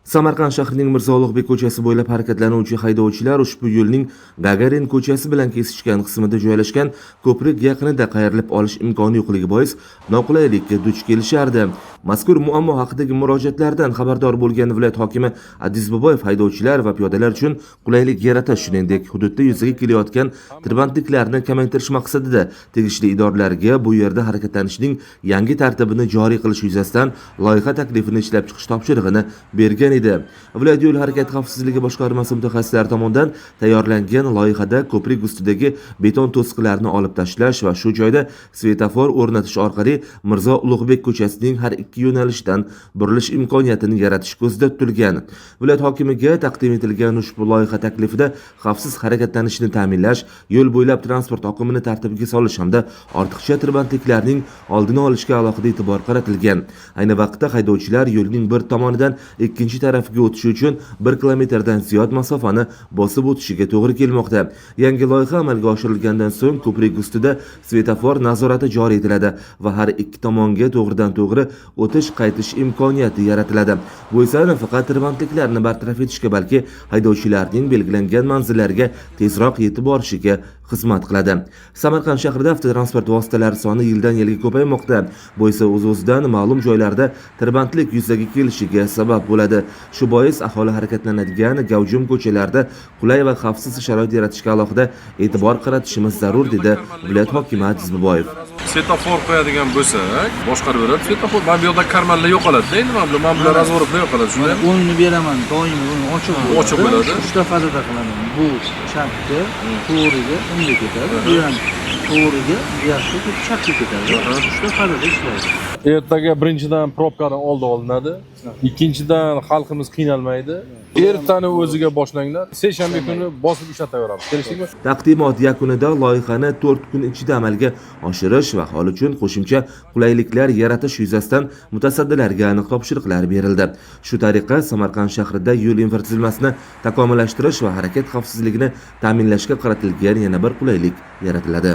Samarqand shahrining Mirzo Ulug'bek ko'chasi bo'ylab harakatlanuvchi haydovchilar ushbu yo'lning Gagarin ko'chasi bilan kesishgan qismida joylashgan ko'prik yaqinida qayrilib olish imkoni yo'qligi bois noqulaylikka duch kelishardi. Mazkur muammo haqidagi murojaatlardan xabardor bo'lgan viloyat hokimi Aziz Boboyev haydovchilar va piyodalar uchun qulaylik yaratish, shuningdek hududda yuzaga kelayotgan tirbandliklarni kamaytirish maqsadida tegishli idoralarga bu yerda harakatlanishning yangi tartibini joriy qilish yuzasidan loyiha taklifini ishlab chiqish topshirig'ini bergan edi. Viloyat yo'l harakati xavfsizligi boshqarmasi mutaxassislari tomonidan tayyorlangan loyihada ko'prik ustidagi beton to'siqlarni olib tashlash va shu joyda svetofor o'rnatish orqali Mirzo Ulug'bek ko'chasining har ikki yo'nalishidan burilish imkoniyatini yaratish ko'zda tutilgan. Viloyat hokimiga taqdim etilgan ushbu loyiha taklifida xavfsiz harakatlanishni ta'minlash, yo'l bo'ylab transport oqimini tartibga solish hamda ortiqcha tirbandliklarning oldini olishga alohida e'tibor qaratilgan. Ayni vaqtda haydovchilar yo'lning bir tomonidan ikkinchi tarafiga o'tishi uchun 1 kilometrdan ziyod masofani bosib o'tishiga to'g'ri kelmoqda. Yangi loyiha amalga oshirilgandan so'ng ko'prik ustida svetofor nazorati joriy etiladi va har ikki tomonga to'g'ridan-to'g'ri o'tish-qaytish imkoniyati yaratiladi. Bu esa nafaqat tirbandliklarni bartaraf etishga, balki haydovchilarning belgilangan manzillariga tezroq yetib borishiga xizmat qiladi. Samarqand shahrida avtotransport vositalari soni yildan yilga ko'paymoqda. Bu esa o'z-o'zidan ma'lum joylarda tirbandlik yuzaga kelishiga sabab bo'ladi. Shu bois aholi harakatlanadigan gavjum ko'chalarda qulay va xavfsiz sharoit yaratishga alohida e'tibor qaratishimiz zarur, dedi viloyat hokimi Aziz Boboyev. Svetofor qo'yadigan bo'lsak, boshqarib beradi. Svetofor mana bu yoqda karmanlar yo'qoladi-da, endi mana bular razvorlar yo'qoladi. Shunday o'yinni beraman, doimiy o'yin ochiq bo'ladi. 3 ta fazada qilaman. Bu shartda to'g'riga unga ketadi. Bu ham to'g'riga bu yoqda chapga ketadi. 3 ta fazada ishlaydi. Ertaga birinchidan probkani oldi olinadi. Ikkinchidan xalqimiz qiynalmaydi. Ertani o'ziga boshlanglar. Seshanba kuni bosib ishlataveramiz. Kelishdingmi? Taqdimot yakunida loyihani 4 kun ichida amalga oshirish va aholi uchun qo'shimcha qulayliklar yaratish yuzasidan mutasaddilarga aniq topshiriqlar berildi. Shu tariqa Samarqand shahrida yo'l infratuzilmasini takomillashtirish va harakat xavfsizligini ta'minlashga qaratilgan yana bir qulaylik yaratiladi.